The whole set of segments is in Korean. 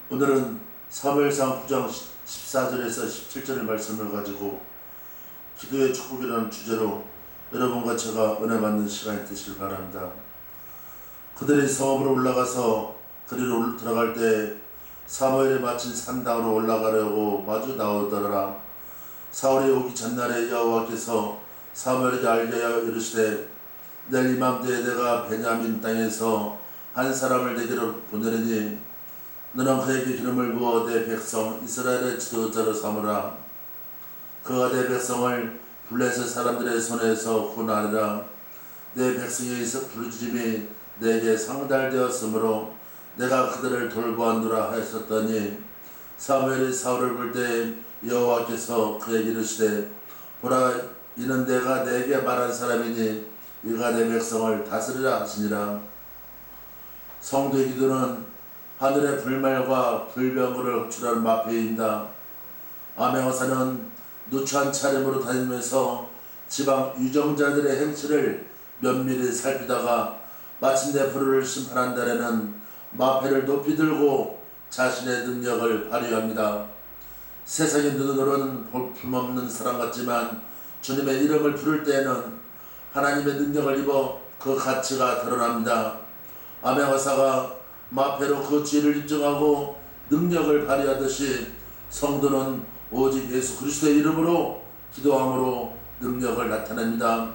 오늘은 사무엘상 9장 14절에서 17절의 말씀을 가지고 기도의 축복이라는 주제로 여러분과 제가 은혜 받는 시간이 되시길 바랍니다. 그들이 성읍으로 올라가서 그리로 들어갈 때 사무엘이 마친 산당으로 올라가려고 마주 나오더라. 사울이 오기 전날에 여호와께서 사무엘에게 알게 하여 이르시되 내일 이맘때에 내가 베냐민 땅에서 한 사람을 내게로 보내리니 너는 그에게 기름을 부어 내 백성 이스라엘의 지도자로 삼으라. 그가 내 백성을 블레셋 사람들의 손에서 구원하리라. 내 백성의 부르짖음이 내게 상달되었으므로 내가 그들을 돌보았노라 하였었더니 사무엘이 사울을 볼 때 여호와께서 그에게 이르시되 보라 이는 내가 내게 말한 사람이니 이가 내 백성을 다스리라 하시니라. 성도의 기도는 하늘의 불말과 불병거를 흡출하는 마패입니다. 암행어사는 누추한 차림으로 다니면서 지방 유정자들의 행실을 면밀히 살피다가 마침내 불을 심판한 날에는 마패를 높이 들고 자신의 능력을 발휘합니다. 세상의 눈으로는 볼품없는 사람 같지만 주님의 이름을 부를 때에는 하나님의 능력을 입어 그 가치가 드러납니다. 암행어사가 마패로 그 죄를 입증하고 능력을 발휘하듯이 성도는 오직 예수 그리스도의 이름으로 기도함으로 능력을 나타냅니다.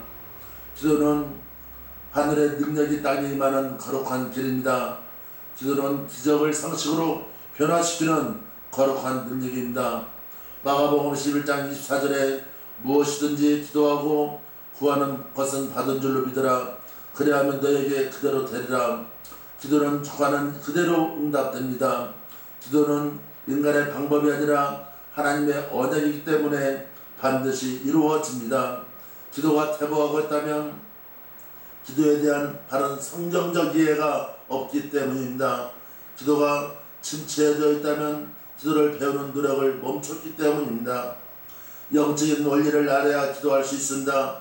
기도는 하늘의 능력이 땅에 임하는 거룩한 길입니다. 기도는 기적을 상식으로 변화시키는 거룩한 능력입니다. 마가복음 11장 24절에 무엇이든지 기도하고 구하는 것은 받은 줄로 믿으라. 그리하면 너에게 그대로 되리라. 기도는 구하는 그대로 응답됩니다. 기도는 인간의 방법이 아니라 하나님의 언약이기 때문에 반드시 이루어집니다. 기도가 퇴보하고 있다면 기도에 대한 바른 성경적 이해가 없기 때문입니다. 기도가 침체되어 있다면 기도를 배우는 노력을 멈췄기 때문입니다. 영적인 원리를 알아야 기도할 수 있습니다.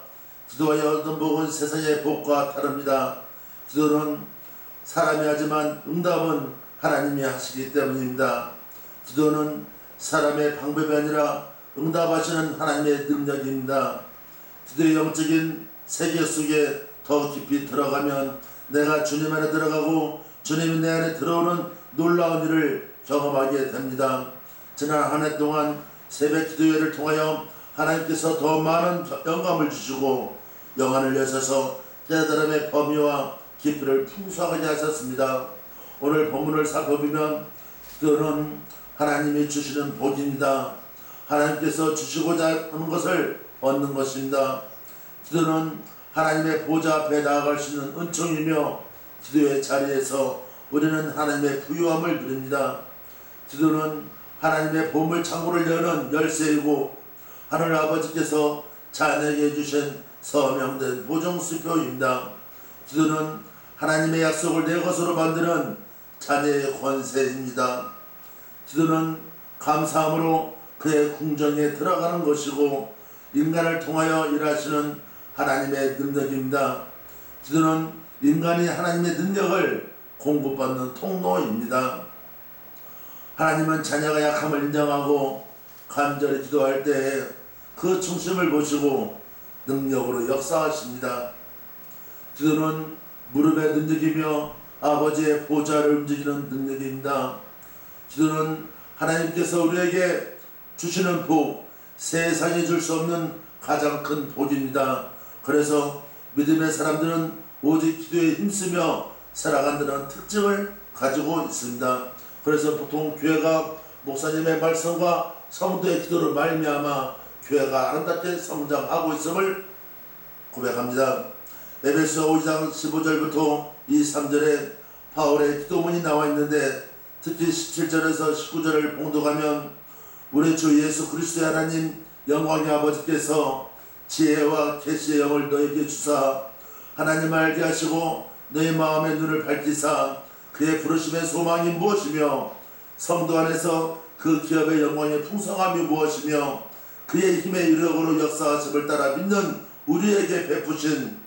기도와 얻은 복은 세상의 복과 다릅니다. 기도는 사람이 하지만 응답은 하나님이 하시기 때문입니다. 기도는 사람의 방법이 아니라 응답하시는 하나님의 능력입니다. 기도의 영적인 세계 속에 더 깊이 들어가면 내가 주님 안에 들어가고 주님이 내 안에 들어오는 놀라운 일을 경험하게 됩니다. 지난 한 해 동안 새벽 기도회를 통하여 하나님께서 더 많은 영감을 주시고 영안을 여셔서 깨달음의 범위와 깊이를 풍성하게 하셨습니다. 오늘 본문을 살펴보면 기도는 하나님이 주시는 복입니다. 하나님께서 주시고자 하는 것을 얻는 것입니다. 기도는 하나님의 보좌 앞에 나아갈 수 있는 은총이며 기도의 자리에서 우리는 하나님의 부유함을 누립니다. 기도는 하나님의 보물 창고를 여는 열쇠이고 하늘 아버지께서 자녀에게 주신 서명된 보증수표입니다. 기도는 하나님의 약속을 내 것으로 만드는 자녀의 권세입니다. 기도는 감사함으로 그의 궁정에 들어가는 것이고 인간을 통하여 일하시는 하나님의 능력입니다. 기도는 인간이 하나님의 능력을 공급받는 통로입니다. 하나님은 자녀가 약함을 인정하고 간절히 기도할 때에 그 중심을 보시고 능력으로 역사하십니다. 기도는 무릎의 능력이며 아버지의 보좌를 움직이는 능력입니다. 기도는 하나님께서 우리에게 주시는 복, 세상에 줄 수 없는 가장 큰 복입니다. 그래서 믿음의 사람들은 오직 기도에 힘쓰며 살아간다는 특징을 가지고 있습니다. 그래서 보통 교회가 목사님의 말씀과 성도의 기도를 말미암아 교회가 아름답게 성장하고 있음을 고백합니다. 에베소 5장 15절부터 23절에 바울의 기도문이 나와 있는데 특히 17절에서 19절을 봉독하면 우리 주 예수 그리스도의 하나님 영광의 아버지께서 지혜와 계시의 영을 너에게 주사 하나님 알게 하시고 너의 마음의 눈을 밝히사 그의 부르심의 소망이 무엇이며 성도 안에서 그 기업의 영광의 풍성함이 무엇이며 그의 힘의 유력으로 역사하심을 따라 믿는 우리에게 베푸신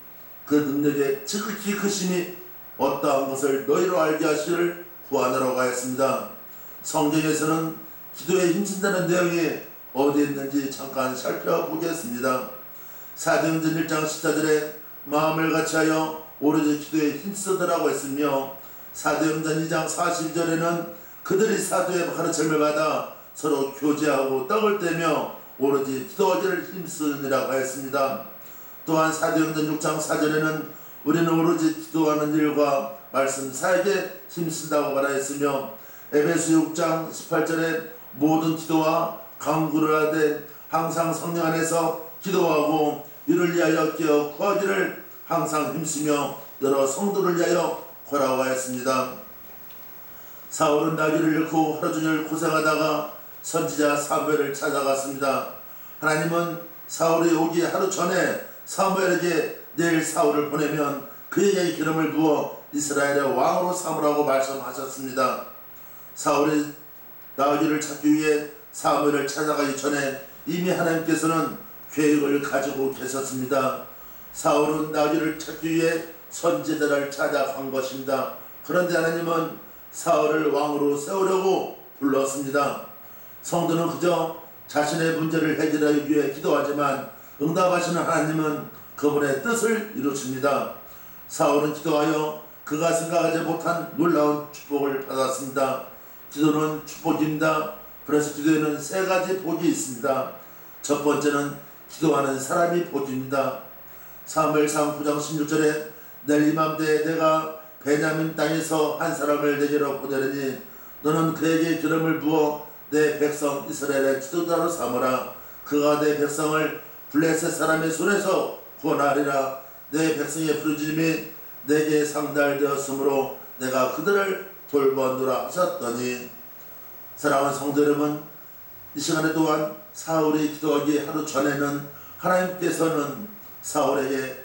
그 능력의 지극히 크심이 어떠한 것을 너희로 알게 하시를 구하느라고 하였습니다. 성경에서는 기도에 힘쓴다는 내용이 어디 있는지 잠깐 살펴보겠습니다. 사도행전 1장 14절에 마음을 같이하여 오로지 기도에 힘쓰더라고 했으며, 사도행전 2장 42절에는 그들이 사도의 가르침을 받아 서로 교제하고 떡을 떼며 오로지 기도하기를 힘쓰느라고 하였습니다. 또한 사도행전 6장 4절에는 우리는 오로지 기도하는 일과 말씀 사역에 힘쓴다고 말하였으며, 에베소 6장 18절에 모든 기도와 간구를 하되 항상 성령 안에서 기도하고 이를 위하여 깨어 구하기를 항상 힘쓰며 여러 성도를 위하여 구하라고 하였습니다. 사울은 나귀를 잃고 하루 종일 고생하다가 선지자 사무엘을 찾아갔습니다. 하나님은 사울이 오기 하루 전에 사무엘에게 내일 사울을 보내면 그에게 기름을 부어 이스라엘의 왕으로 삼으라고 말씀하셨습니다. 사울이 나귀를 찾기 위해 사무엘을 찾아가기 전에 이미 하나님께서는 계획을 가지고 계셨습니다. 사울은 나귀를 찾기 위해 선지자를 찾아간 것입니다. 그런데 하나님은 사울을 왕으로 세우려고 불렀습니다. 성도는 그저 자신의 문제를 해결하기 위해 기도하지만 응답하시는 하나님은 그분의 뜻을 이루십니다. 사울은 기도하여 그가 생각하지 못한 놀라운 축복을 받았습니다. 기도는 축복입니다. 그래서 기도에는 세 가지 복이 있습니다. 첫 번째는 기도하는 사람이 복입니다. 사무엘상 9장 16절에 내일 이맘때에 내가 베냐민 땅에서 한 사람을 내게로 보내려니 너는 그에게 기름을 부어 내 백성 이스라엘의 지도자로 삼으라. 그가 내 백성을 블레셋 사람의 손에서 구원하리라. 내 백성의 부르짖음이 내게 상달되었으므로 내가 그들을 돌보노라 하셨더니, 사랑하는 성도 여러분, 이 시간에 또한 사울이 기도하기 하루 전에는 하나님께서는 사울에게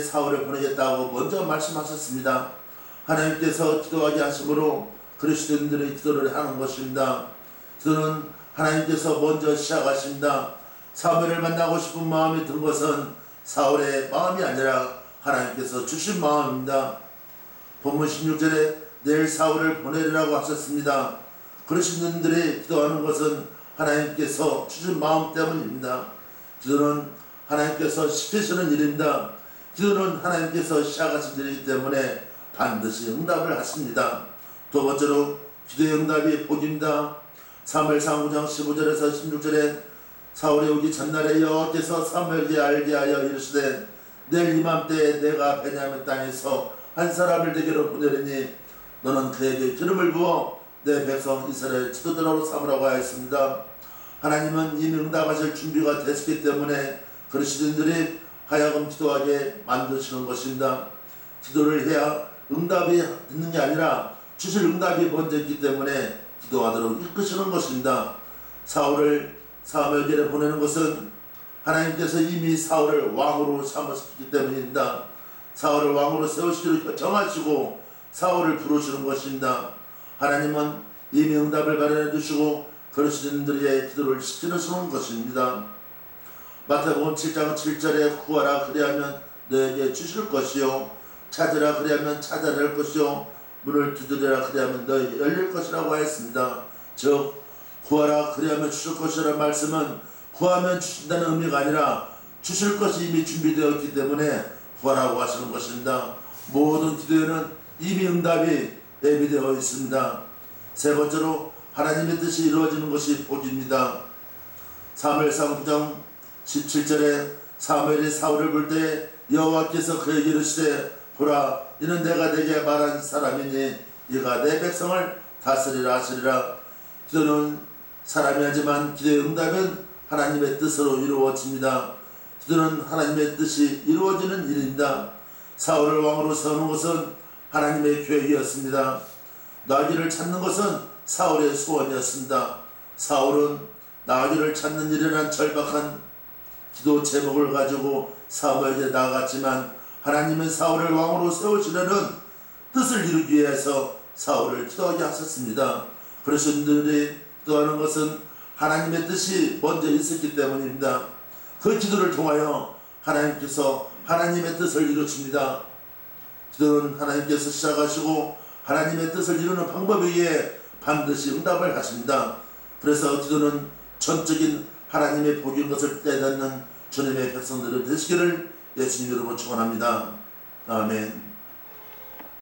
사울을 보내겠다고 먼저 말씀하셨습니다. 하나님께서 기도하게 하심으로 그리스도인들의 기도를 하는 것입니다. 기도는 하나님께서 먼저 시작하십니다. 사무엘을 만나고 싶은 마음이 든 것은 사울의 마음이 아니라 하나님께서 주신 마음입니다. 본문 16절에 내일 사울을 보내리라고 하셨습니다. 그리스도인들이 기도하는 것은 하나님께서 주신 마음 때문입니다. 기도는 하나님께서 시키시는 일입니다. 기도는 하나님께서 시작하신 일이기 때문에 반드시 응답을 하십니다. 두 번째로 기도의 응답이 복입니다. 사무엘상 9장 15절에서 16절에 사울이 오기 전날에 여호와께서 사무엘에게 알게 하여 이르시되 내일 이맘때에 내가 베냐민 땅에서 한 사람을 내게로 보내리니 너는 그에게 기름을 부어 내 백성 이스라엘 지도자로 삼으라고 하였습니다. 하나님은 이미 응답하실 준비가 됐기 때문에 그리스도인들이 하여금 기도하게 만드시는 것입니다. 기도를 해야 응답이 있는 게 아니라 주실 응답이 먼저 있기 때문에 기도하도록 이끄시는 것입니다. 사울을 사무엘에게 보내는 것은 하나님께서 이미 사울을 왕으로 삼으셨기 때문입니다. 사울을 왕으로 세우시기로 정하시고 사울을 부르시는 것입니다. 하나님은 이미 응답을 마련해 두시고 그리스도인들의 기도를 지키시는 것입니다. 마태복음 7장 7절에 구하라 그리하면 너에게 주실 것이요 찾으라 그리하면 찾아낼 것이요 문을 두드리라 그리하면 너에게 열릴 것이라고 하였습니다. 즉 구하라 그리하면 주실 것이라는 말씀은 구하면 주신다는 의미가 아니라 주실 것이 이미 준비되었기 때문에 구하라고 하시는 것입니다. 모든 기도에는 이미 응답이 예비되어 있습니다. 세 번째로 하나님의 뜻이 이루어지는 것이 복입니다. 사무엘상 9장 17절에 사무엘이 사울을 볼 때 여호와께서 그에게 이르시되 보라 이는 내가 내게 말한 사람이니 이가 내 백성을 다스리라 하시리라. 기도는 사람이 하지만 기도의 응답은 하나님의 뜻으로 이루어집니다. 기도는 하나님의 뜻이 이루어지는 일입니다. 사울을 왕으로 세우는 것은 하나님의 계획이었습니다. 나귀를 찾는 것은 사울의 소원이었습니다. 사울은 나귀를 찾는 일이란 절박한 기도 제목을 가지고 사무엘에게 나아갔지만 하나님은 사울을 왕으로 세우시려는 뜻을 이루기 위해서 사울을 기도하게 하셨습니다. 그리스도인들이 기도하는 것은 하나님의 뜻이 먼저 있었기 때문입니다. 그 기도를 통하여 하나님께서 하나님의 뜻을 이루십니다. 기도는 하나님께서 시작하시고 하나님의 뜻을 이루는 방법에 의해 반드시 응답을 하십니다. 그래서 기도는 전적인 하나님의 복인 것을 깨닫는 주님의 백성들이 되시기를 예수님 이름으로 축원합니다. 아멘.